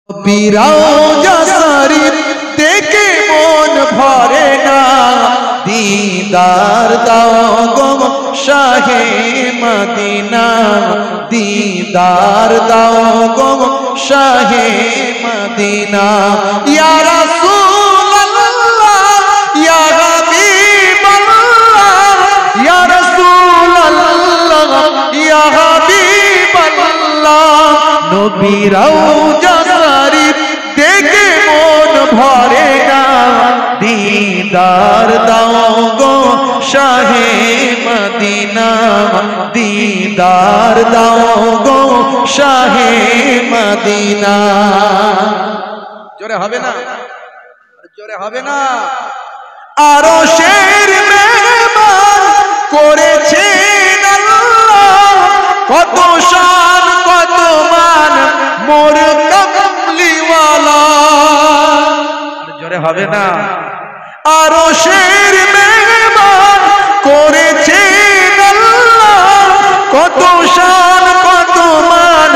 বিরাজা শরীফ দেখে মন ভরে না, দিদার দাও গো শাহে মদিনা, দিদার দাও গো শাহে মদিনা। ইয়া রাসূলুল্লাহ ইয়া হাবিবাল্লাহ, ইয়া রাসূলুল্লাহ ইয়া হাবিবাল্লাহ, নবী রওজা শরীফ দেখে মন ভরে না, দিদার দাও গো শাহে মদিনা, দিদার দাও গো শাহে মদিনা। জোরে হবে না, জোরে হবে না। আরশের মেহমান করেছেন আল্লাহ, কত শান কত মান মোর কমলিওয়ালা। জোরে হবে না। আরশের মেহমান করেছেন আল্লাহ, কত শান কত মান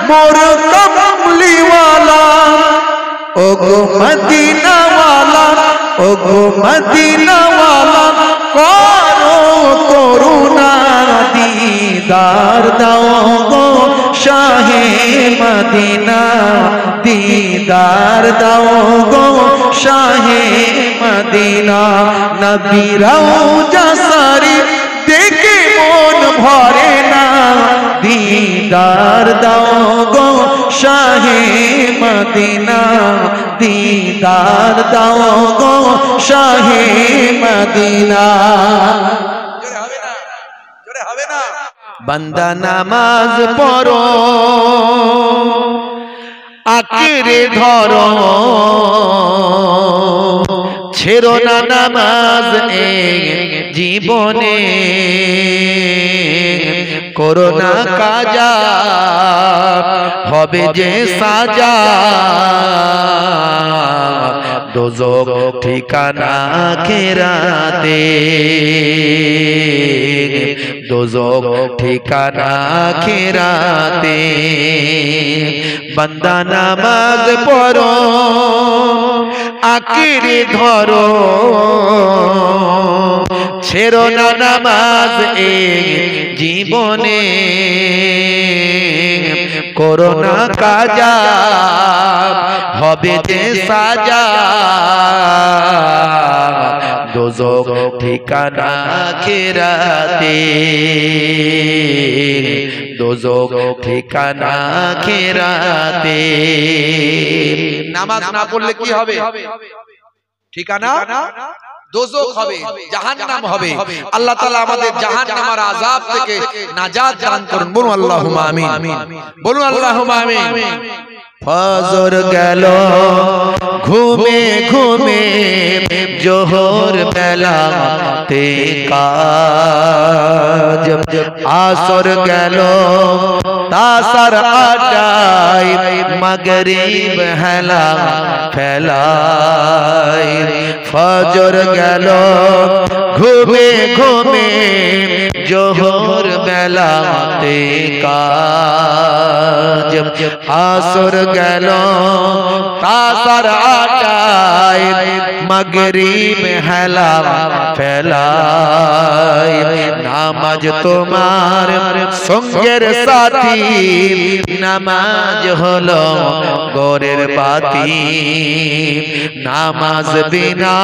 মোর কমলিওয়ালা। ওগো মদিনাওয়ালা, ওগো মদিনাওয়ালা, করো করুণা, দিদার দাও গো শাহে মদিনা, দিদার দাও গো শাহে মদিনা। নবী রওজা শরীফ দেখে মন ভরে না, দিদার দাও গো শাহে মদিনা, দিদার দাও গো শাহে মদিনা। জোরে হবে না, জোরে হবে না। বান্দা নামাজ পড়ো, আঁকড়ে ধরো, ছেড়ো না নামাজ এই জীবনে, করো না কাজা হবে যে সাজা, দোজখ ঠিকানা আখিরাতে, দোজখ ঠিকানা আখিরাতে। বান্দা নামাজ পড়ো, আঁকড়ে ধরো, ছেড়ো না নামাজ এই জীবনে, করো না কাজা হবে যে সাজা, দোজখ ঠিকানা আখিরাতে, দোজখ ঠিকানা আখিরাতে। নামাজ না পড়লে কি হবে? ঠিকানা দোজখ হবে, জাহান্নাম হবে। আল্লাহ তাআলা আমাদের জাহান্নামের আযাব থেকে নাজাত দান করুন। বলুন আল্লাহুম্মা আমিন, বলুন আল্লাহুম্মা আমিন। ফজর গেল ঘুমে ঘুমে, জোহর বেলাতে কাজ, আসর গেল তাসার আড্ডায়, মাগরিব হেলা ফেলায়। ফজর গেল ঘুমে ঘুমে, জোহর বেলাতে কাজ, আসর গেল তাসার আড্ডায়, মাগরিব হেলা ফেলায়। নামাজ তোমার সঙ্গের সাথী, নামাজ হলো ঘরের বাতি, নামাজ বিনা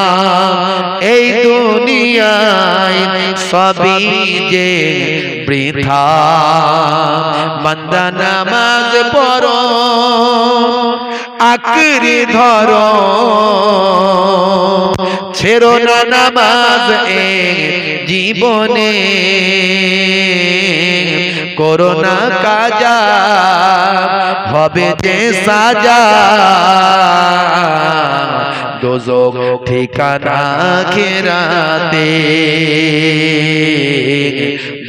এই দুনিয়ায় সবই যে বৃথা। বান্দা নামাজ পড়ো, আঁকড়ে ধরো, ছেড়ো না নামাজ এই জীবনে, করো না কাজা হবে যে সাজা, দোজখ ঠিকানা আখিরাতে,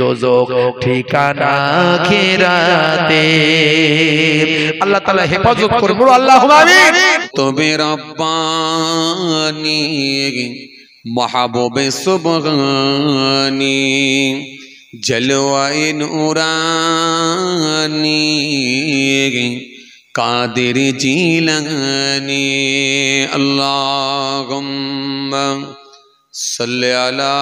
দোজখ ঠিকানা আখিরাতে। আল্লাহ তাআলা হেফাজত করুন। বলো আল্লাহুম্মা আমিন। তবে রব্বানি মাহবুবে সুবহানি, জলওয়ায়ে নূরানি, কাদের জিলানী আল্লাহুম্মা সাল্লি আলা।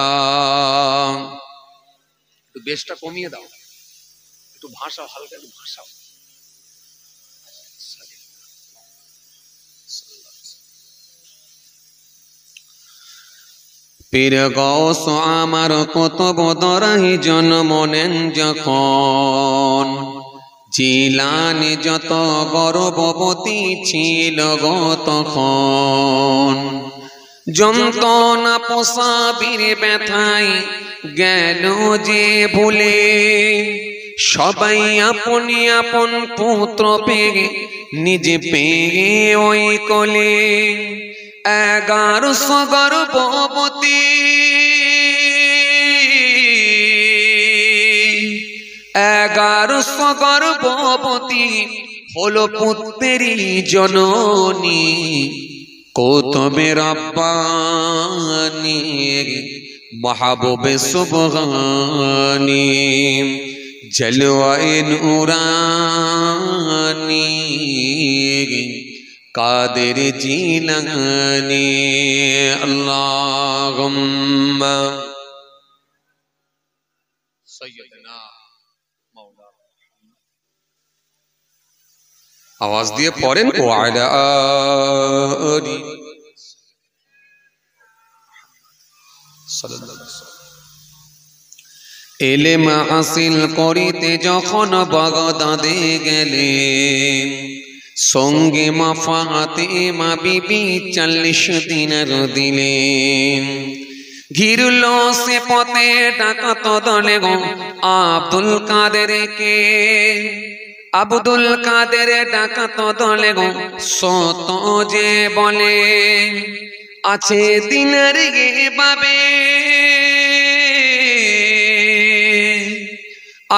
একটু বেশটা কমিয়ে দাও, একটু ভাষাও, হালকা একটু ভাষাও। পীর গৌস আমার কুতুব দরাহি জন্ম নেন যখন, জিলানী যত গর্ভবতী ছিল গো তখন। যন্ত্রণা পোষাবির ব্যথায় গেল যে ভুলে, সবাই আপনি আপন পুত্র পেয়ে নিজে পেয়ে ওই কোলে। 1100 গর্ভবতী 1100 গর্ভবতী হলো পুত্রেরই জননী। কুতুবে রব্বানী মাহবুবে সুবহানী জলওয়ায়ে নূরানী কাদের জিলানী আল্লাহুম্মা সাইয়্যিদনা মাওলানা। আওয়াজ দিয়ে পড়েন ওয়া আলা আলি সাল্লাল্লাহু আলাইহি ওয়াসাল্লাম। ইলম হাসিল করিতে যখন বাগদাদে গেলেন, সঙ্গে মা ফাতেমা বিবি 40 দিনার দিলেন। ঘিরল সে পথে ডাকাত দলে গো আব্দুল কাদেরকে, আব্দুল কাদের ডাকাত দলে গো সত যে বলে, আছে দিনার গে বাবে,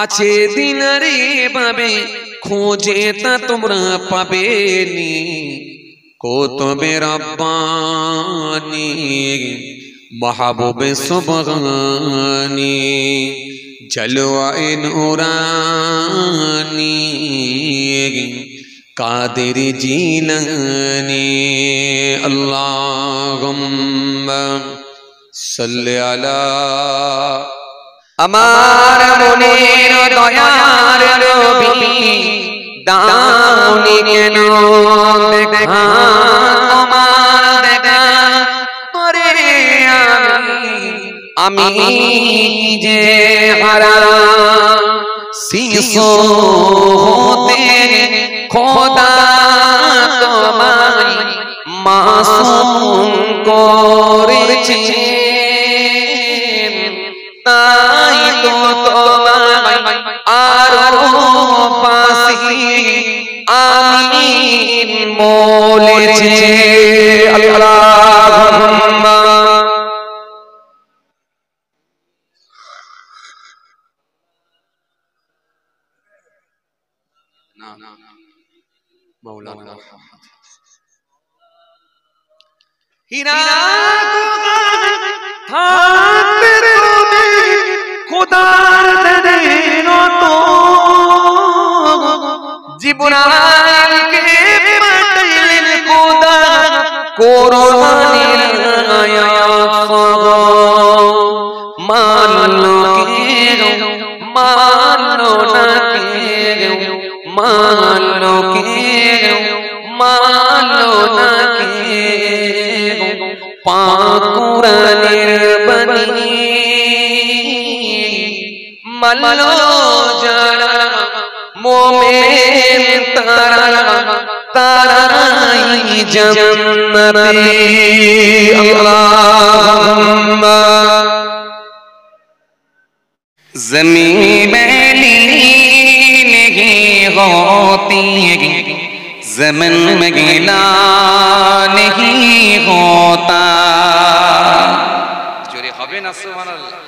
আছে দিনার বাবে, খোঁজে তা তোমরা পাবে নি। কুতুবে রব্বানী মাহবুবে সুবহানী জলওয়ায়ে নূরানী কাদের জিলানী আল্লাহুম্মা সাল্লি আলা। আমার মনের দয়ার নবী দাওনি কেন দেখা, তোমার দেখা করে আমি যে হারা। শিশু হতে খোদা তোমায় মাসুম করেছে, তাই তো তোমায় আরো পাশে আমিন বলেছে। আল্লাহুম্মা মাওলানা হিরা থাকতে রবে খোদার দেন তো, জিবরাইলকে পাঠাইলেন খোদা কোরআনের আয়াত মানলো কেউ মানলো না কেউ, মানলো কেউ মানলো না কেউ, পাক কোরআনের বাণী মানলো যারা মোমেন তারা, তারাই জান্নাতে। আল্লাহুম্মা ज़मीन मैली नहीं होती, ज़मीन में गीला नहीं होता। जोरे হবে না সুবহানাল্লাহ,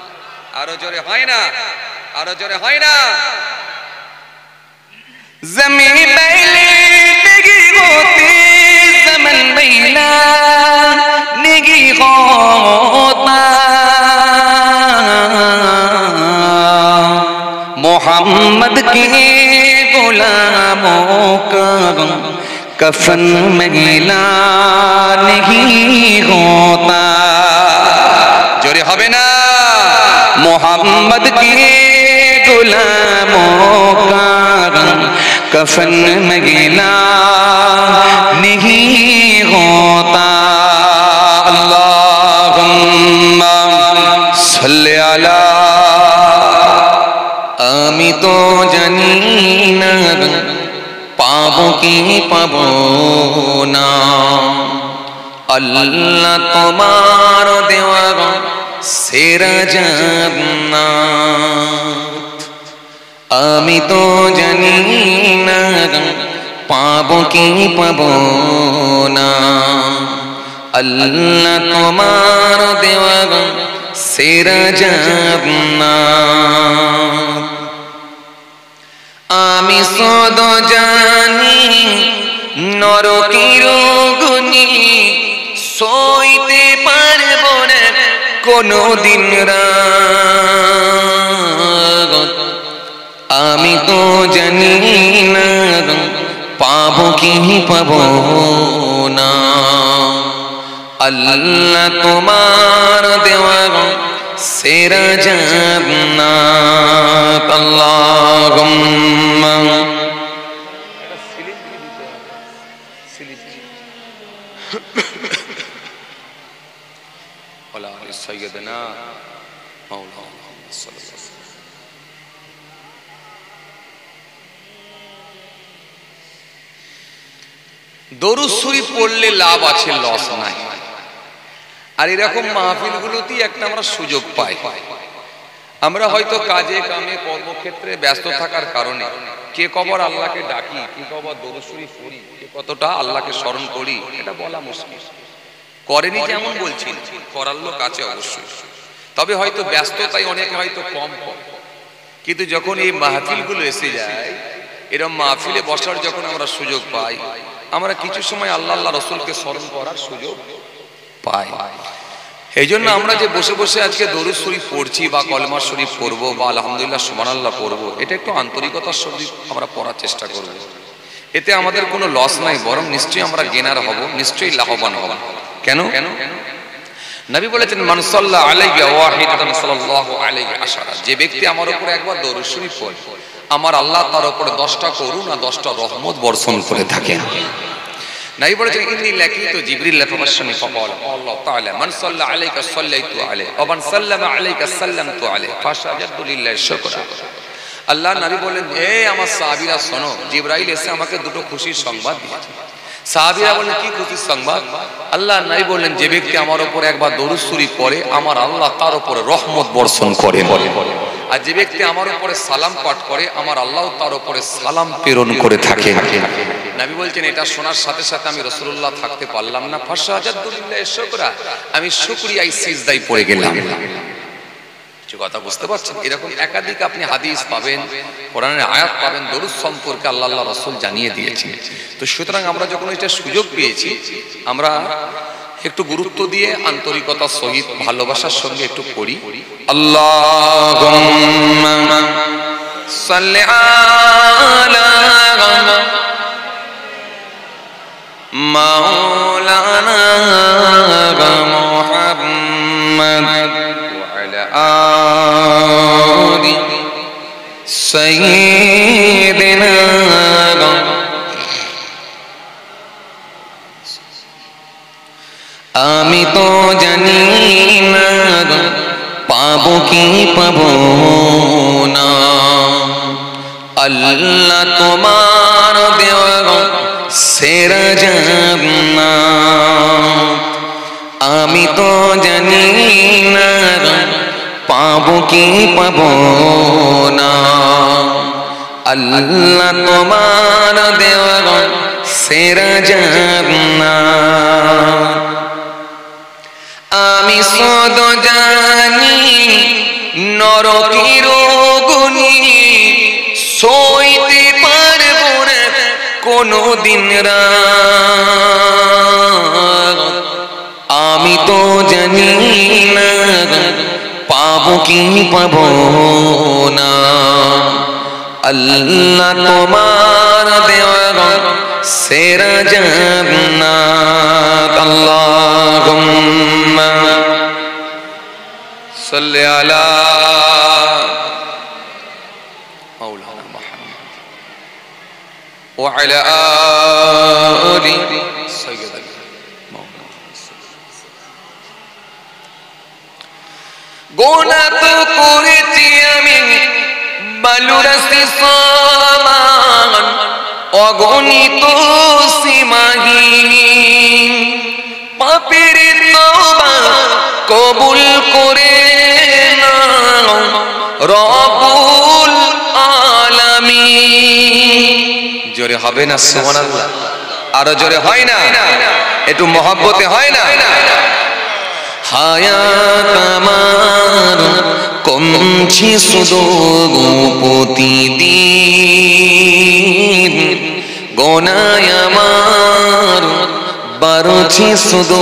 আরো জোরে হয় না, আরো জোরে হয় না। ज़मीन मैली नहीं होती, ज़मीन में गीला नहीं होता। मोहम्मद के गुलाम का कफन मैला नहीं होता। जोरे হবে না। मोहम्मद के गुलामों का कफन मैला नहीं होता। अल्लाहुम्मा सल्ली अला। আমি তো জানি না পাবো কি পাবো না, আল্লাহ তোমার দেওয়া সেরা জান্নাত। আমি তো জানি না পাবো কি পাবো না, আল্লাহ তোমার দেওয়া সেরা জান্নাত। আমি শুধু জানি নরকের অগ্নি সইতে পারবো না কোনদিন রাত। আমি তো জানি না পাবো কি পাবো না, আল্লাহ তোমার দেওয়া সেরা জান্নাত। আল্লাহুম্মা ওয়া আলা সাইয়্যিদিনা মাওলানা সাল্লাল্লাহু আলাইহি ওয়াসাল্লাম। দরুদ শরীফ পড়লে লাভ আছে, লস নাই। আর এরকম মাহফিলগুলোতেই একটা আমরা সুযোগ পাই। আমরা হয়তো কাজে কামে কর্মক্ষেত্রে ব্যস্ত থাকার কারণে কে কবর আল্লাহকে ডাকি, কে কবর দরুদ শরীফ পড়ি, কে কতটা আল্লাহকে স্মরণ করি, এটা বলা মুশকিল। করেনি যেমন বলছি, করার লোক আছে অবশ্যই, তবে হয়তো ব্যস্ততাই অনেকে হয়তো কম কম। কিন্তু যখন এই মাহফিলগুলো এসে যায়, এরকম মাহফিলে বসার যখন আমরা সুযোগ পাই, আমরা কিছু সময় আল্লাহ আল্লাহ রসুলকে স্মরণ করার সুযোগ পাই। এই জন্য আমরা যে বসে বসে আজকে দরুদ শরীফ পড়ছি বা কলমা শরীফ পড়বো বা আলহামদুলিল্লাহ সুবহানাল্লাহ পড়বো, এটা একটু আন্তরিকতার সহিত আমরা পড়ার চেষ্টা করব। এতে আমাদের কোনো লস নাই, বরং নিশ্চয়ই আমরা গেনার হব, নিশ্চয়ই লাভবান হব। কেন? নবী বলেছেন মান সাল্লা আলাইহি ওয়াহিদাতান সাল্লাল্লাহু আলাইহি আশারা। যে ব্যক্তি আমার উপর একবার দরুদ শরীফ পড়ে, আমার আল্লাহ তার উপরে 10টা করুণা 10টা রহমত বর্ষণ করে থাকেন। নবী বলেছেন ইন্নী লাকিতু জিবরিল ফাবাশশানি ফাকাল আল্লাহ তাআলা মান সাল্লা আলাইকা সাল্লাইতু আলাইহি ওয়া মান সাল্লামা আলাইকা সাল্লামতু আলাইহি ফাশাজাদতু লিল্লাহি শুকরা। আল্লাহ নবী বলেন, হে আমার সাহাবীরা শোনো, জিবরাইল এসে আমাকে দুটো খুশির সংবাদ দিয়েছে। সাহাবীরা বলেন, কি খুশির সংবাদ? আল্লাহ নবী বললেন, যে ব্যক্তি আমার উপর একবার দরুদ শরীফ পড়ে, আমার আল্লাহ তার উপরে রহমত বর্ষণ করে। আর যে ব্যক্তি আমার উপরে সালাম পাঠ করে, আমার আল্লাহ তার উপরে সালাম প্রেরণ করে থাকে। নবী বলছেন, এটা শোনার সাথে সাথে আমি রাসূলুল্লাহ থাকতে পারলাম না, ফাশাজাদতু লিল্লাহি শুকরা, আমি শুকরিয়ায় সিজদায় পড়ে গেলাম। কথা বুঝতে পারছেন? এরকম একাধিক আপনি হাদিস পাবেন, কোরআনের আয়াত পাবেন, দরুদ সম্পর্কে আল্লাহ আল্লাহ রাসূল জানিয়ে দিয়েছেন। তো সুতরাং আমরা যখন এটা সুযোগ পেয়েছি, আমরা একটু গুরুত্ব দিয়ে আন্তরিকতার সহিত ভালোবাসার সঙ্গে একটু পড়ি। আল্লাহুম্মা সাল্লি আলা মাওলানা মুহাম্মদ আলি সাইয়্যিদিনা। আমি তো জানি না পাবো কি পাবো না, আল্লাহ তোমার দেওয়া সেরা জান্নাত। আমি তো জানি না পাবো কি পাবো না, আল্লাহ তোমার দেওয়া সেরা জান্নাত। আমি শুধু জানি নরকের অগ্নি সইতে পারবো না কোনদিন রাত। আমি তো জানি না পাবো কি পাবো না, আল্লাহ তোমার তোমার দেওয়া সেরা জান্নাত আল্লাহুম্মা সাল্লি আলা মাওলানা মুহাম্মদ ওয়া আলা আলি সাইয়্যিদিনা গোনা তো করেছি আমি বালুরাশি সমান অগণিত সীমাহীন পাপের তওবা কবুল করে নাও রব্বুল আলামিন। জোরে হবে না সুবহানাল্লাহ? আরো জোরে হয় না? একটু মহব্বতে হয় না? হায়াত আমার কমছে শুধু প্রতিদিন, গোনায় আমার বাড়ছে শুধু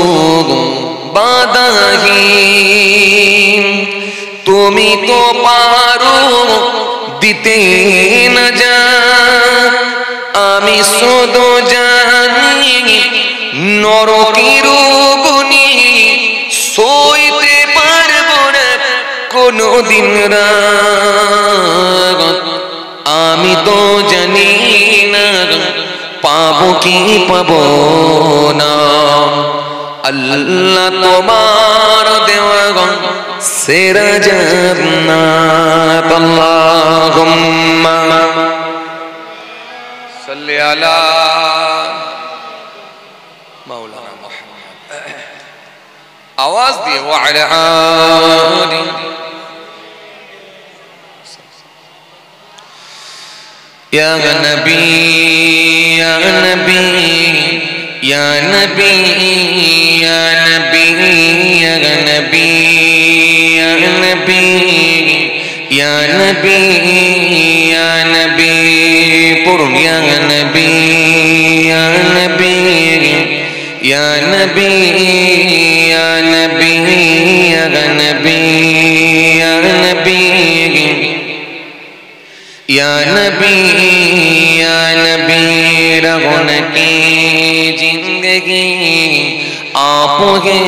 বাধাহীন। তুমি তো পারো দিতে না যা, আমি শুধু জানি নরকের গুনি সইতে পারবো না কোনদিন রাত। আমি তো জানি না পাবো কি পাবো না, আল্লাহ তোমার দেওয়া সেরা জান্নাত আল্লাহুম্মা সাল্লি আলা মাওলানা মুহাম্মদ। আওয়াজ দিয়ে ওয়া আলা আলি ইয়া নবী ইয়া নবী ইয়া নবী ইয়া নবী ইয়া নবী ইয়া নবী ইয়া নবী ইয়া নবী পড়ুন ইয়া নবী ইয়া নবী ইয়া নবী ইয়া নবী ইয়া নবী ইয়া নবী या नबी या नबी रगन की जिंदगी आप गे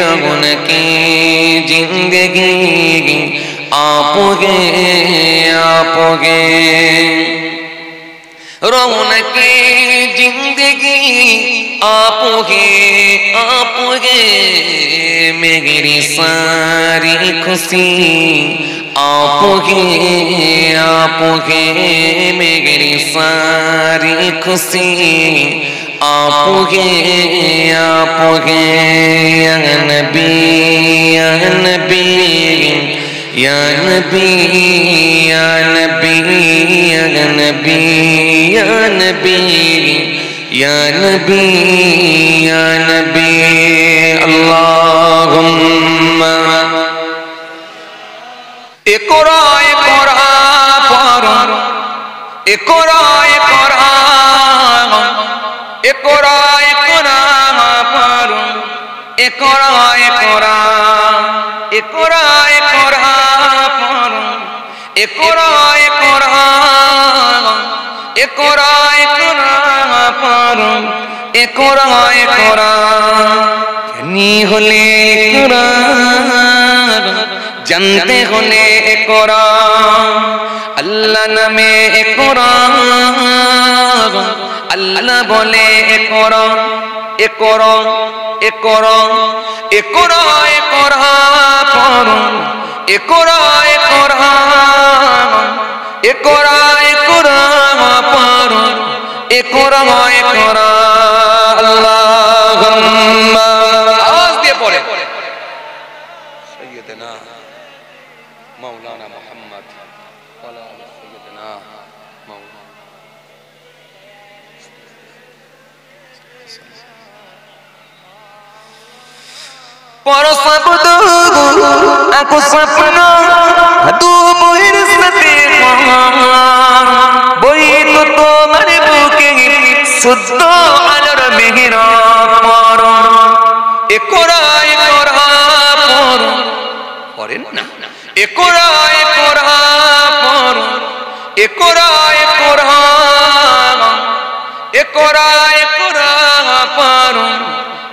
रगन की जिंदगी आप गे रगन की जिंदगी आप गे मेरी सारी खुशी आप गे मेरी सारी खुशी आप गे या नबी या नबी या नबी या नबी या नबी या नबी या नबी या नबी अल्लाहुम्मा इक़रा इक़रा पढ़ो इक़रा इक़रा इक़रा इक़रा पढ़ो इक़रा इक़रा इक़रा इक़रा पढ़ो इक़रा इक़रा इक़रा इक़रा पढ़ो इक़रा इक़रा नी होले इक़रा जानते होने इक़रा अल्लाह नामे इक़रा अल्लाह बोले इक़रा इक़रा इक़रा इक़रा इक़रा पढ़ो इक़रा इक़रा इक़रा इक़रा पढ़ो इक़रा इक़रा अल्लाहुम्मा आवाज दिए पढ़े सय्यदना मौलाना मोहम्मद वाला सय्यदना मौलाना पर शब्द aku sapna tu boir sate boito tomar buke suddo alar mehra par iqra iqra par paren na iqra iqra par একরা একরা একরা একরা পারো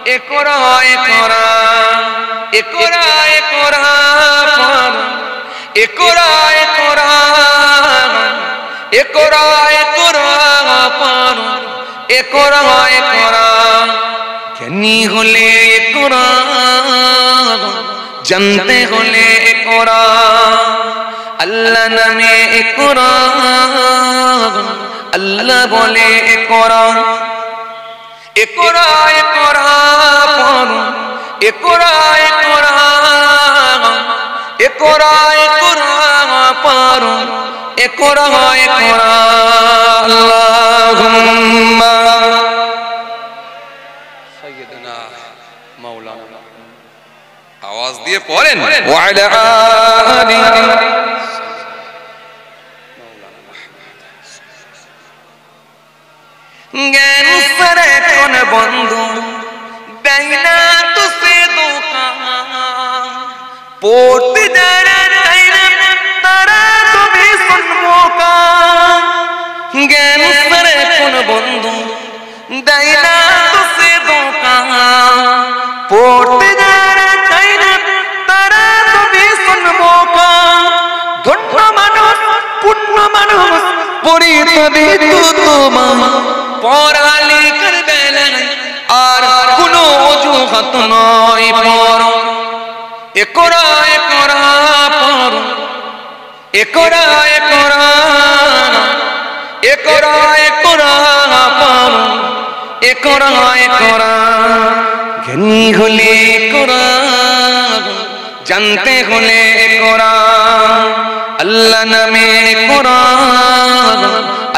একরা একরা একরা একরা পারো একরা একরা একরা একরা পারো একরা একরা জ্ঞানী হলে একরা জানতে হলে একরা আল্লাহ নামে একরা আল্লাহ বলে একরা একরা একরা পড়ো একরা একরা একরা একরা পড়ো একরা একরা আল্লাহুম্মা সাইয়্যিদানা মাওলানা আওয়াজ দিয়ে পড়েন ওয়া আলা আলিহি জ্ঞান সরে কোন বন্ধু দেয়না তুসে ধোকা পড়তে যারা চাইনা তারা তুমি সুনমোকা জ্ঞান সরে কোন বন্ধু দেয়না তুসে ধোকা পড়তে যারা চাইনা তারা তুমি সুনমোকা ধন্য মানুষ পূর্ণ মানুষ পরিত দিত তোমার পড়ালেখার বেলায় আর কোনো অজুহাত নয় পড়ো একরা একরা পড়ো একরা একরা একরা একরা পড়ো একরা একরা জ্ঞানী হলে একরা জানতে হলে একরা আল্লাহ নামে একরা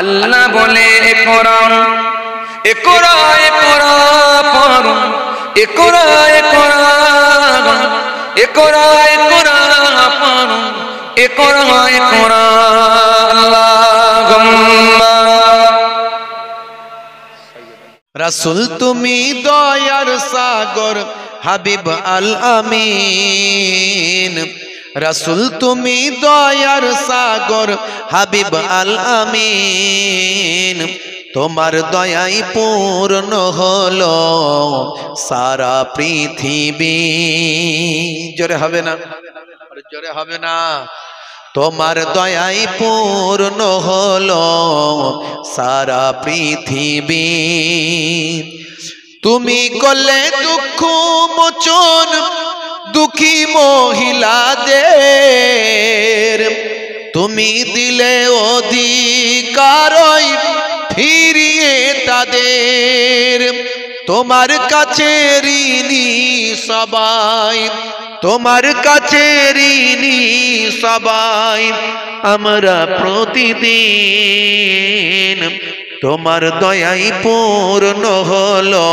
আল্লাহ বলে একরা একরা একরা পড়ো একরা একরা একরা একরা পড়ো একরা একরা আল্লাহুম্মা রাসূল তুমি দয়ার সাগর হাবিব আল আমিন রাসূল তুমি দয়ার সাগর হাবিব আল আমিন তোমার দয়াই পূর্ণ হলো সারা পৃথিবী জোরে হবে না জোরে হবে না তোমার দয়াই পূর্ণ হলো সারা পৃথিবী তুমি করলে দুঃখ মোচন দুঃখী মহিলাদের তুমি দিলে অধিকার ফিরিয়ে তাদের তোমার কাছে ঋণী সবাই তোমার কাছে ঋণী সবাই আমরা প্রতিদিন তোমার দয়াই পূর্ণ হলো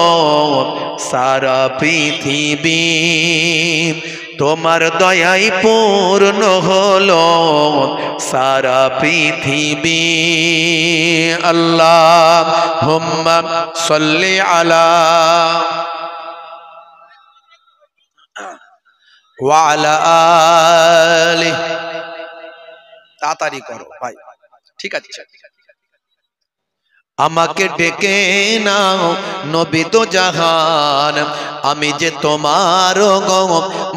সারা পৃথিবী তোমার দয়াই পূর্ণ হলো সারা পৃথিবী আল্লাহুম্মা সাল্লি আলা ওয়া আলা আলিহি তাড়াতাড়ি করো ভাই ঠিক আছে আমাকে ডেকে নাও নবী তো জাহান আমি যে তোমার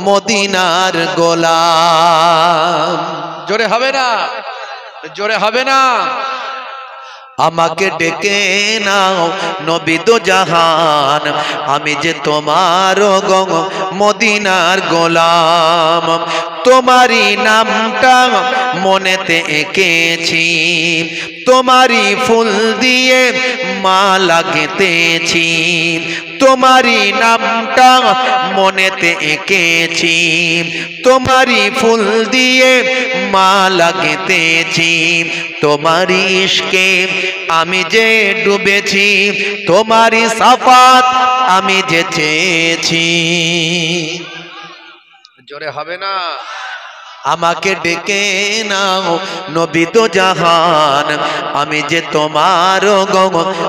মদিনার গোলাম জোরে হবে না জোরে হবে না আমাকে ডেকে নাও নবী তো জাহান আমি যে তোমার মদিনার গোলাম তোমারই নামটা মনেতে এঁকেছি তোমারই ফুল দিয়ে মালা গেঁথেছি তোমারই নামটা মনেতে এঁকেছি তোমারই ফুল দিয়ে মালা গেঁথেছি তোমারই ইশকে আমি যে ডুবেছি তোমারই সাফাত আমি যে চেয়েছি জোরে হবে না আমাকে ডেকে নাও নবী তো জাহান আমি যে তোমার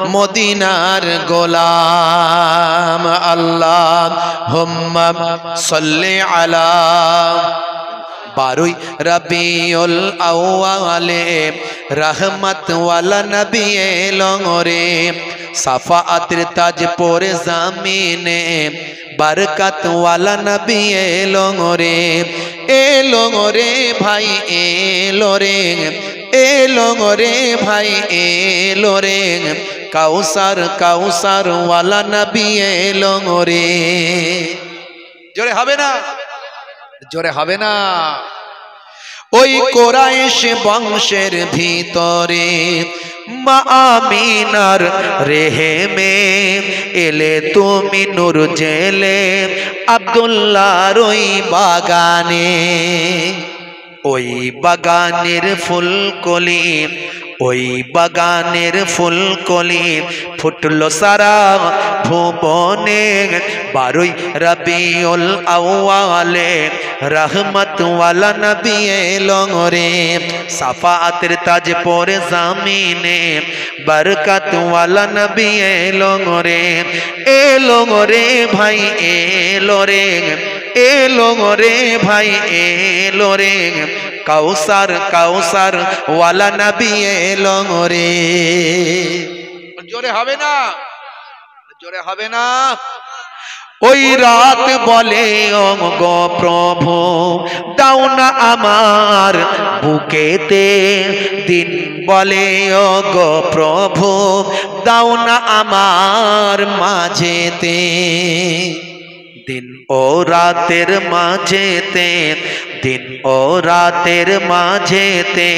মদিনার গোলাম আল্লাহুম্মা সাল্লি আলা 12 রবিউল আউয়ালে রহমত ওয়ালা নবী এলো রে সাফাআতের তাজ পরে জামিনে বরকত ওয়ালা নবী এলো রে ভাই এলো রে ভাই এলো রে কাউসার কাউসার ওয়ালা নবী এলো রে জোরে হবে না জোরে হবে না ওই কোরাইশ বংশের ভিতরে মা আমিনার রেহেমে এলে তুমি নূর জেলে আব্দুল্লাহর ওই বাগানে ওই বাগানের ফুলকলি ওই বাগানের ফুলকলি ফুটলো সারা ভুবনে 12 রবিউল আউয়ালে রহমত ওয়ালা নবী এলো রে সাফাআতের তাজ পরে জামিনে বরকত ওয়ালা নবী এলো রে ভাই এলো রে ভাই এলো রে কাউসার কাউসার ওয়ালা নবী এলো রে জোরে হবে না জোরে হবে না ওই রাত বলে ও গো প্রভু দাও না আমার বুকেতে দিন বলে ও গো প্রভু দাও না আমার মাঝেতে दिन ओ रातेर माझेते दिन ओ रातेर माझेते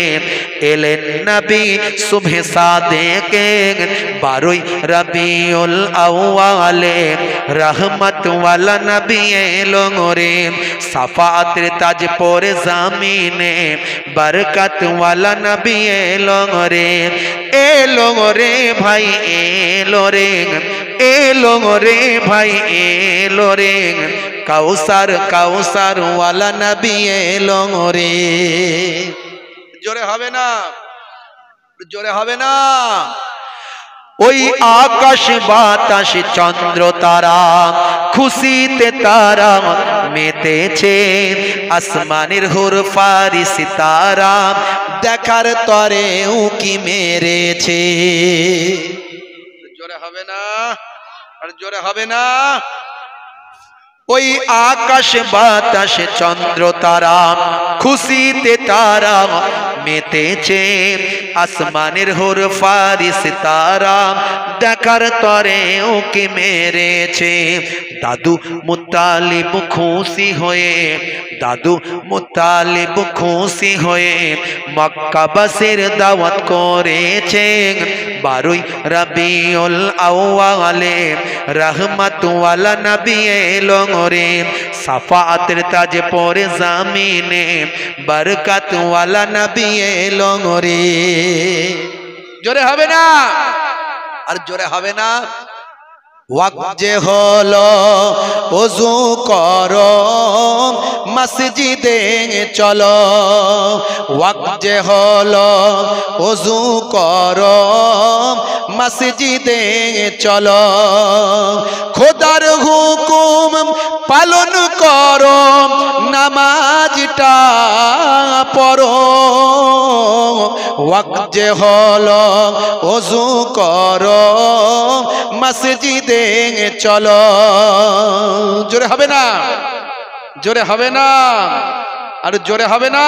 एलेन नबी सुबह सादेके 12 रबीउल अव्वाले रहमत वाला नबी एलो रे सफाअतेर ताज पोरे ज़मीने बरकत वाला नबी एलो रे भाई एलो रे भाई एलो रे काउसार काउसार वाला नबी एलो रे जोरे हवे ना जोरे हवे ना ओई आकाश बातास चंद्र तारा खुशीते तारा मेतेछे आसमानेर हुर फारी सितारा देखार तरे उकी मेरेछे जोरे हवे ना और जोरे हवे ना ओई आकाश बातास चंद्र तारा खुशीते तारा मेतेछे आसमानेर हुर फारी सितारा देखार तरे ओके मेरेछे दादू मुत्तालिब खुशी होए दादू मुत्तालिब खुशी होए मक्काबासीर दावत करेछे 12 रबीउल अव्वाले रहमत वाला नबी एलो रे सफाअतेर ताज पोरे ज़मीने बरकत वाला नबी एलो रे जोरे हबे ना और जोरे हबे ना वक्त जे हलो ओजू करो मस्जिदे चलो वक्त जे हलो ओजू करो मस्जिदे चलो खुदार हुकुम पालन करो नामाजटा पढ़ो वक्त जे हलो ओजू करो मस्जिदे चलो जोरे हबे ना जोरे हबे ना और जोरे हबे ना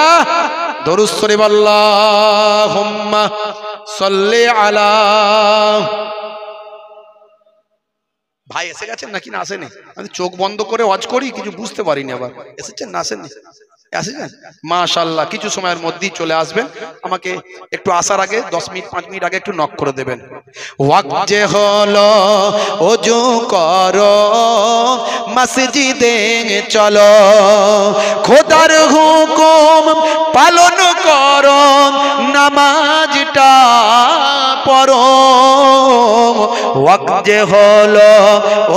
दरूद शरीफ अल्लाहुम्मा सल्ली अला भाई এসে গেছেন নাকি না আসেনি আমি চোখ বন্ধ করে ওয়াজ করি কিছু বুঝতে পারিনি আবার এসেছেন না আসেননি এসেছেন মাশাআল্লাহ কিছু সময়ের মধ্যেই চলে আসবেন আমাকে একটু আসার আগে 10 মিনিট 5 মিনিট আগে একটু নক করে দেবেন ওয়াক্ত যে হলো ওযু করো মসজিদে চলো খোদার হুকুম পালন করো নামাজটা পড়ো ওয়াক্ত যে হলো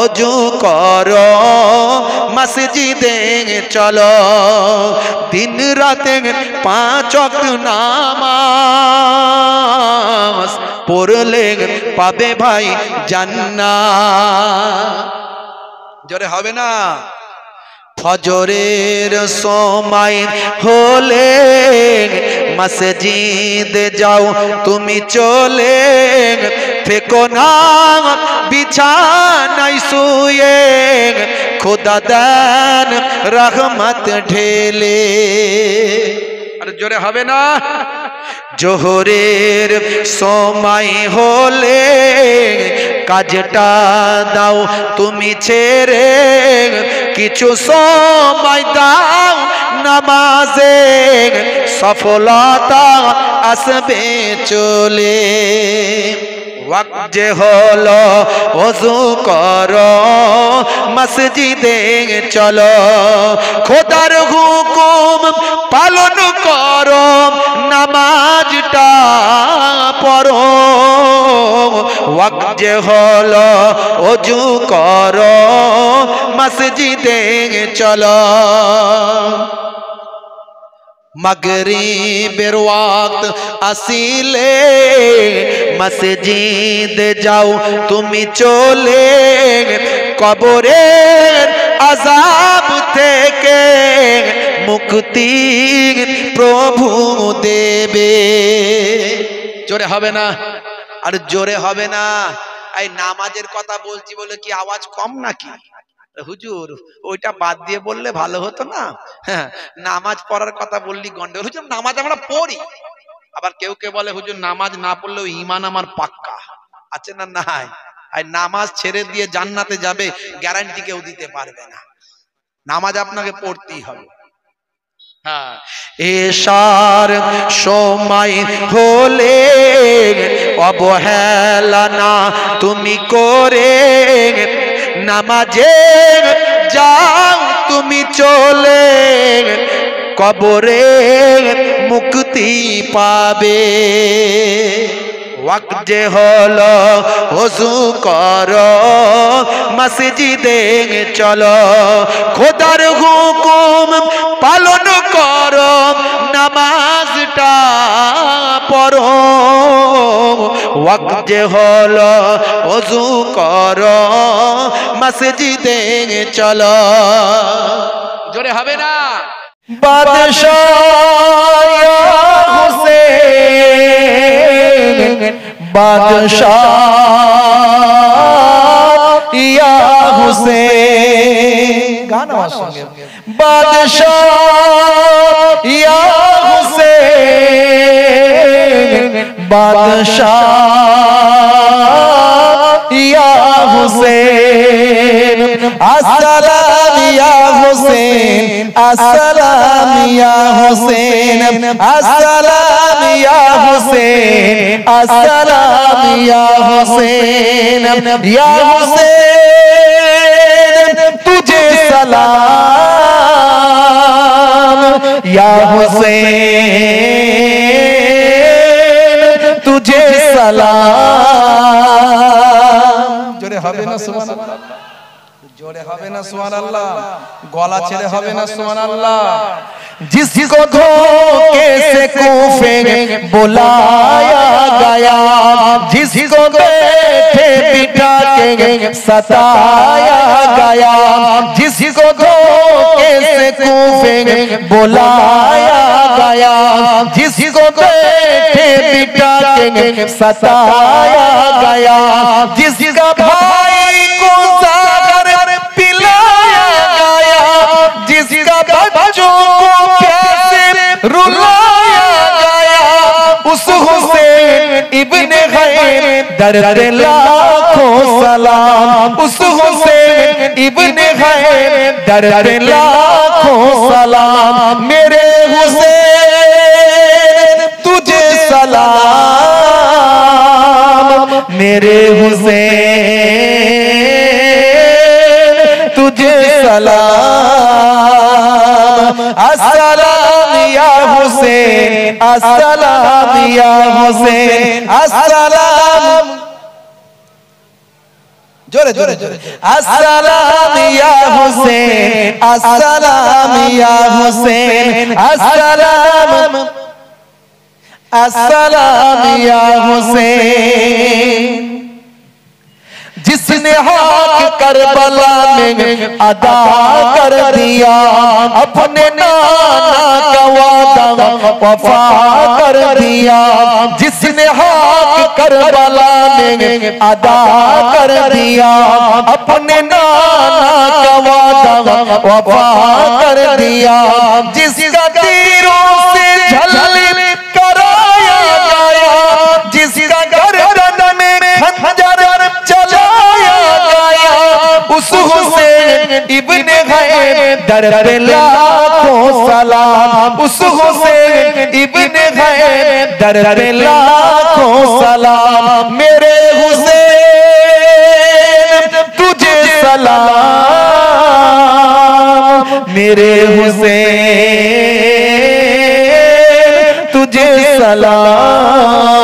ওযু করো মসজিদে চলো दिन राते 5 वक्त नामाज पढ़ले पाबे भाई जान्नात जोरे हबे ना ফজরের সময় হলে মসজিদে যাও তুমি চলে, ফেকো না বিছানায় শুয়ে, খোদা দেন রহমত ঢেলে। আর জোরে হবে না? জোহরের সময় হলে কাজটা দাও তুমি ছেড়ে, কিছু সময় দাও নামাজে, সফলতা আসবে চলে। ওয়াক্ত যে হলো ওযু করো মসজিদে চলো, খোদার হুকুম পালন করো নামাজটা পড়ো। ওয়াক্ত যে হলো ওযু করো মসজিদে চলো। মাগরিবের ওয়াক্ত আসিলে মসজিদ যাও তুমি চলে, কবরের আযাব থেকে মুক্তি প্রভু দেবে। জোরে হবে না? আর জোরে হবে না? এই নামাজের কথা বলছি বলে কি আওয়াজ কম নাকি? হুজুর ওইটা বাদ দিয়ে বললে ভালো হতো না? হ্যাঁ, নামাজ পড়ার কথা বললি গন্ডগোল। হুজুর নামাজ আমরা পড়ি, আবার কেউ কেউ বলে হুজুর নামাজ না পড়লেও ঈমান আমার পাক্কা আছে না নাই? আর নামাজ ছেড়ে দিয়ে জান্নাতে যাবে গ্যারান্টি কেউ দিতে পারবে না। নামাজ আপনাকে পড়তেই হবে। হ্যাঁ, এশার সময় হলে অবহেলা না তুমি করে, নামাজে যাও তুমি চলে, কবরে মুক্তি পাবে। ওয়াক্ত যে হলো ওযু করো মসজিদে চলো, খোদার হুকুম পালন করো নামাজটা পড়ো। ওয়াক্ত যে হলো ওযু করো মসজিদে চলো। জোরে হবে না? বাদশাহ হুসেন, বাদশাহ ইয়া হুসেন, গান আমার সঙ্গে। বাদশাহ ইয়া হুসেন, বাদশাহ ইয়া হুসেন, আসসালাম ইয়া হুসেন, আসসালাম ইয়া হুসেন, আসসালাম ইয়া হুসেন, আসসালাম ইয়া হুসেন, ইয়া হুসেন তুঝে সালাম, ইয়া হুসেন তুঝে সালাম। জোরে হবে না সুবহানাল্লাহ? जोड़े হবে না সুবহানাল্লাহ? গলা ছেড়ে হবে না সুবহানাল্লাহ? जिसको धोखे से कूफे बुलाया गया, जिसको बैठे बिठा के सताया गया, जिसको धोखे से कूफे बुलाया गया, जिसको बैठे बिठा के सताया गया, जिसका भाई को सागर पिलाया गया, जिसका बच्चों को प्यासे रुलाया गया, उस हुसैन इब्ने खैर दर्द लाखों सलाम, उस हुसैन इब्ने खैर दर्द लाखों सलाम। मेरे हुसैन तुझे सलाम, मेरे हुसैन तुझे सलाम, अस्सलाम या हुसैन, अस्सलाम या हुसैन, अस्सलाम जोरे जोरे जोरे, अस्सलाम या हुसैन, अस्सलाम या हुसैन, अस्सलाम अस्सलाम या हुसैन। जिसने हक करबला में अदा कर दिया, अपने नाना का वादा वफा कर दिया। जिसने हक करबला में अदा कर दिया, अपने नाना का वादा वफा कर दिया। जिसका तीरों से झल्ल कराया गया, जिसका गर्दन में खंजर चलाया गया, उस हुसैन इब्ने हैदर पे लाखों सलाम। उस हुसैन इब्ने हैदर पे लाखों सलाम। मेरे हुसैन तुझे सलाम, मेरे हुसैन तुझे सलाम।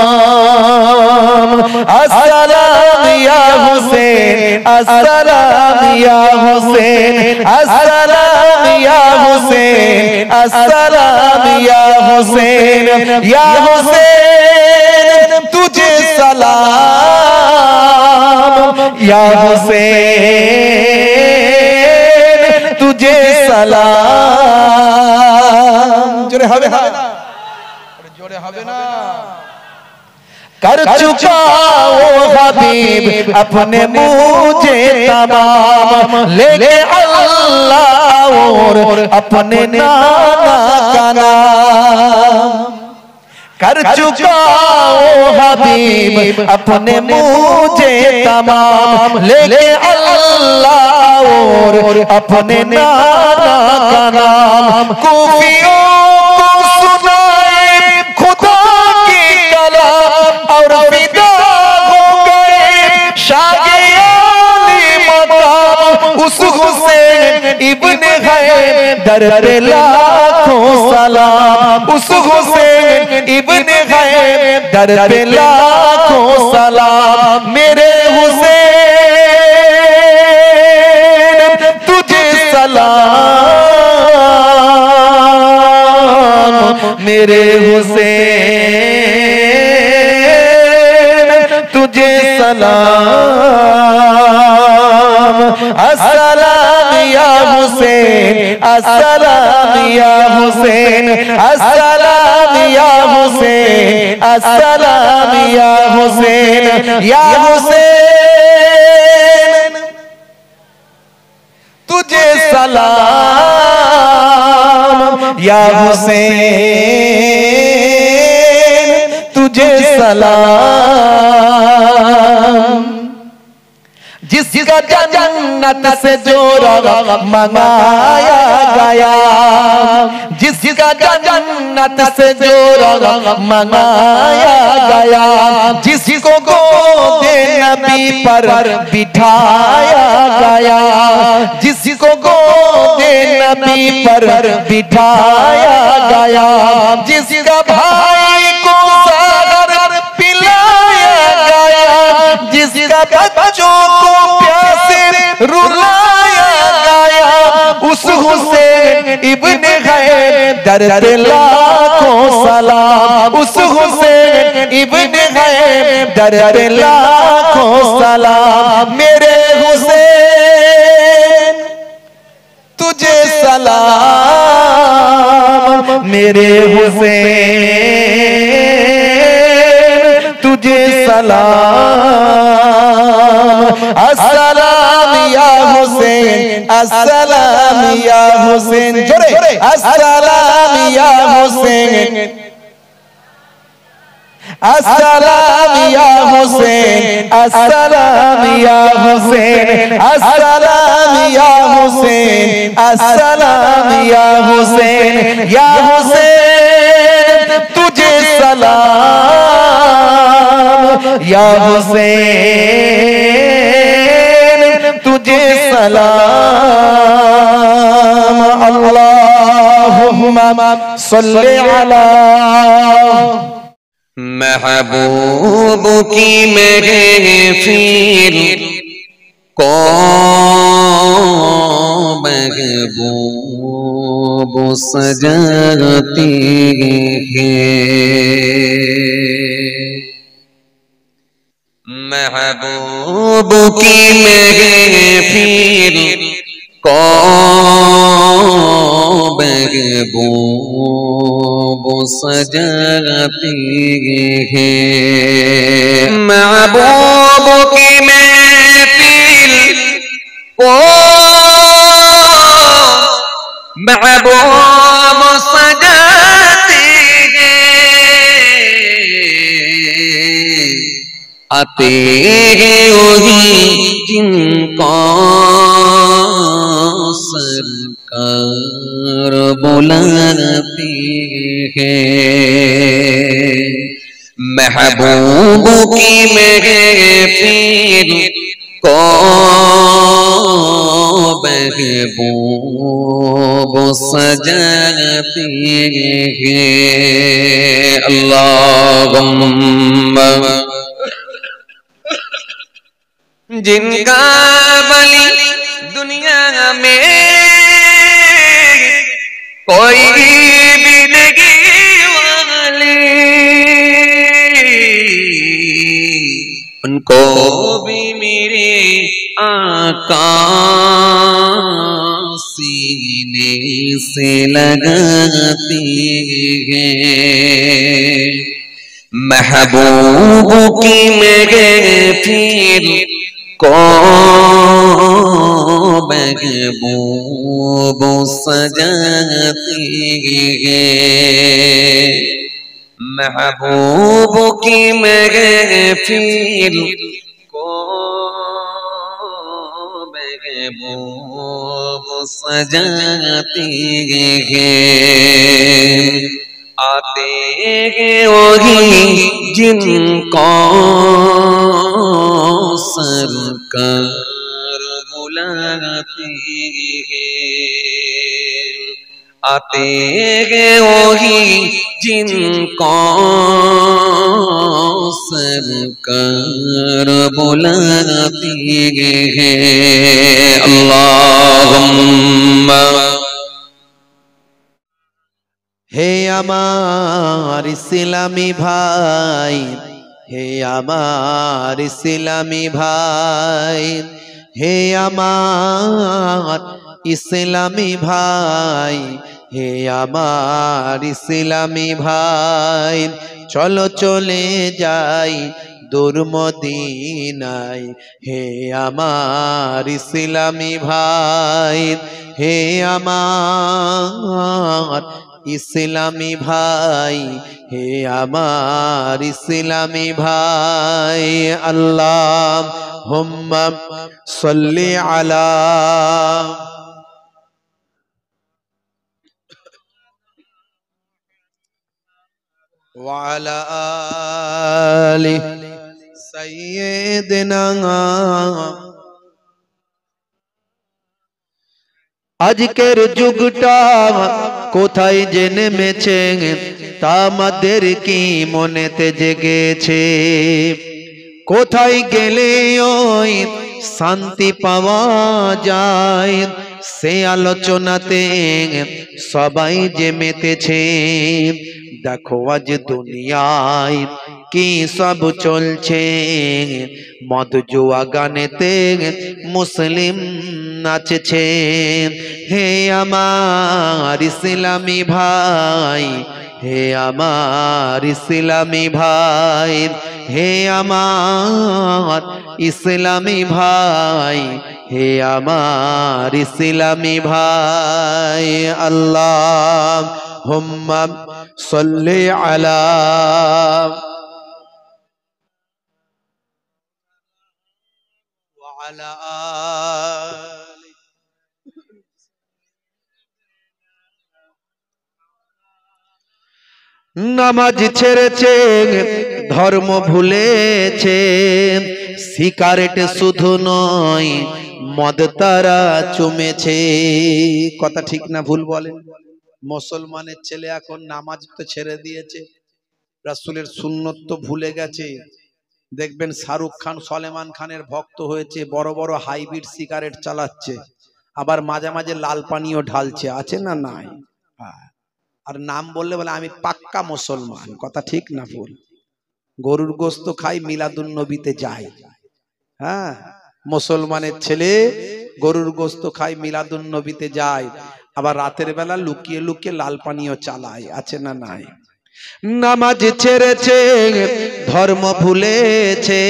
अस्सलाम या हुसैन, अस्सलाम या हुसैन, अस्सलाम या हुसैन, अस्सलाम या हुसैन। या हुसैन तुझे सलाम, या हुसैन तुझे सलाम। जोरे हवे ना, जोरे हवे ना। कर चुका वो हबीब अपने मुझे तमाम, लेके अल्लाह और अपने नाना का नाम। कर चुका वो हबीब अपने मुझे तमाम, लेके अल्लाह और अपने नाना का नाम। कूफियों को सुनाए खुदा की कलाम, और फिदा हो गए शागियानी मकाम। उस हुसैन इब्ने हैदर पे लाखों सलाम। उस हुसैन इब्ने हैदर पे लाखों सलाम। मेरे हुसैन तुझे सलाम, मेरे हुसैन तुझे सलाम। अस्सलाम या हुसैन, अस्सलाम या हुसैन, अस्सलाम या हुसैन, अस्सलाम या हुसैन। या हुसैन तुझे सलाम, या हुसैन तुझे सलाम। जिसका जन्नत से जोड़ा मंगाया गया, जिसका जन्नत से जोड़ा मंगाया गया, जिसको गोदे नबी पर बिठाया गया, जिसको गोदे नबी पर बिठाया गया, जिसका भाई को सागर पिलाया गया, जिसका बच्चों को प्यासे रुलाया गया, उस हुसैन इब्ने हैदर पे लाखों सलाम। उस हुसैन इब्ने हैदर पे लाखों सलाम। मेरे हुसैन तुझे सलाम, मेरे हुसैन तुझे सलाम। अस्सलाम या हुसैन, अस्सलाम या हुसैन। जोरे अस्सलाम या हुसैन, अस्सलाम या हुसैन, अस्सलाम या हुसैन, अस्सलाम या हुसैन, अस्सलाम या हुसैन। या हुसैन तुझे सलाम, या हुसैन तुझे सलाम। अल्लाहुम्मा सल्ली अला महबूब की महफिल को महबूब सजाती है, महबूब की महफिल को महबूब सजाते हैं। महबूब की महफिल को महबूब सजाते हैं। आते हैं वही जिनको सरकार बुलाते हैं। महबूब की महफिल को महबूब सजाते हैं। अल्लाहुम्मा जिनका बलि दुनिया में कोई भी नहीं वाले, उनको भी मेरे आका सीने से लगाते हैं। महबूब की महफिल को महबूब सजाते हैं। महबूब की महफिल को महबूब सजाते हैं। आते हैं वही जिनको सरकार बुलाते हैं। आते हैं वही जिनको सरकार बुलाते हैं। अल्लाहुम्मा हे আমার ইসলামী ভাই, হে আমার ইসলামী ভাই, হে আমার ইসলামী ভাই, হে আমার ইসলামী ভাই, চলো চলে যাই দূর মদিনায়। হে আমার ইসলামী ভাই, হে আমার ইসলামী ভাই, হে আমার ইসলামী ভাই। আল্লাহুম্মা সাল্লি আলা ওয়া আলা আলি সাইয়্যিদিনা। আজকের যুগটা কোথায় যে নেমেছে তা আমাদের কি মনেতে জেগেছে? কোথায় গেলে ওই শান্তি পাওয়া যায় সে আলোচনাতে সবাই যে মেতেছে। দেখো আজ দুনিয়ায় কি সব চলছে, মদ জুয়া গানেতে মুসলিম নাচছে। হে আমার ইসলামী ভাই, হে আমার ইসলামী ভাই, হে আমার ইসলামী ভাই, হে আমার ইসলামী ভাই। আল্লাহুম্মা সাল্লি আলা ওয়া আলা আলি। নামাজ ছেড়েছে, ধর্ম ভুলেছে, সিগারেট শুধু নয় মদ তারা চুমেছে। কথা ঠিক না ভুল বলেন? মুসলমানের ছেলে এখন নামাজ তো ছেড়ে দিয়েছে, রাসূলের সুন্নত তো ভুলে গেছে। দেখবেন শাহরুখ খান সলমান খানের ভক্ত হয়েছে, বড় বড় হাইব্রিড সিগারেট চালাচ্ছে, আবার মাঝে মাঝে লাল পানিও ঢালছে। আছে না নাই? আর নাম বললে বলে আমি পাক্কা মুসলমান। কথা ঠিক না ভুল? গরুর গোশত খাই, মিলাদুন নবীতে যাই। হ্যাঁ, মুসলমানের ছেলে গরুর গোস্ত খায়, মিলাদুন নবীতে যায়, আবার রাতের বেলা লুকিয়ে লুকিয়ে লাল পানিও চালায়, আছে না নাই? নামাজ ছেড়েছে, ধর্ম ভুলেছে,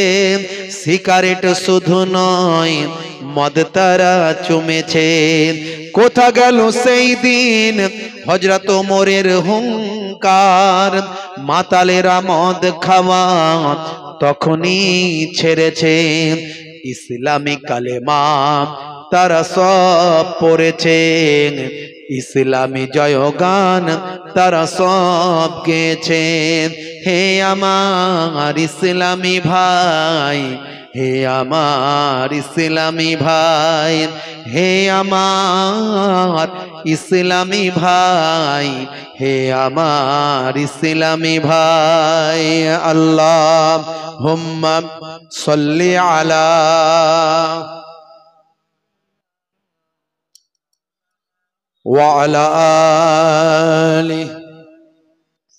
সিগারেট শুধু নয় মদ তারা চুমেছে। কোথা গেল সেই দিন হযরত ওমরের হুঙ্কার, মাতালেরা মদ খাওয়া তখনই ছেড়েছে। ইসলামী কালেমা তারা সব পড়েছে, ইসলামী জয়গান তারা সব গেয়েছে। হে আমার ইসলামী ভাই, হে আমার ইসলামী ভাই, হে আমার ইসলামী ভাই, হে আমার ইসলামী ভাই। আল্লাহুম্মা সাল্লি আলা وعلى آل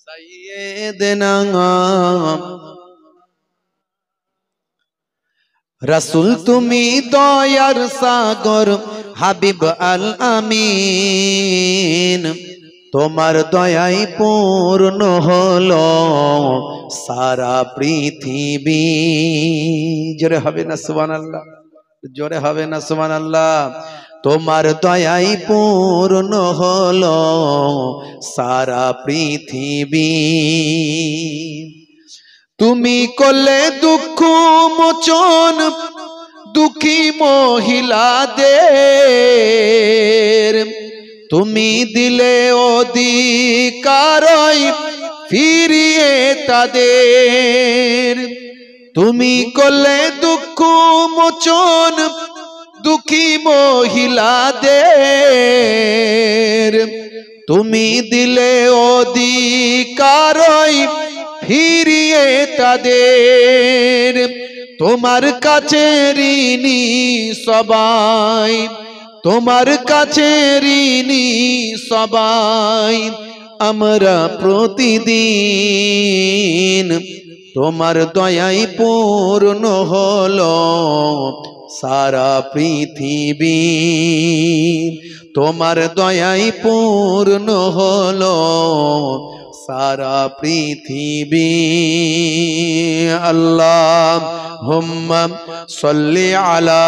سيدنا রাসূল তুমি দয়ার সাগর, হাবিব আল আমিন, তোমার দয়াই পূর্ণ হলো সারা পৃথিবী। জোরে হবে না সুবহানাল্লাহ? জোরে হবে না সুবহানাল্লাহ? তোমার দয়াই পূর্ণ হলো সারা পৃথিবী। তুমি করলে দুঃখ মোচন দুঃখী মহিলাদের, তুমি দিলে অধিকার ফিরিয়ে তাদের। তুমি করলে দুঃখ মোচন দুঃখী মহিলাদের, তুমি দিলে অধিকার ফিরিয়ে তাদের। তোমার কাছে ঋণী সবাই, তোমার কাছে ঋণী সবাই, আমরা প্রতিদিন তোমার দয়াই পূর্ণ হলো সারা পৃথিবী। তোমার দয়াই পূর্ণ হলো সারা পৃথিবী। আল্লাহুম্মা সাল্লি আলা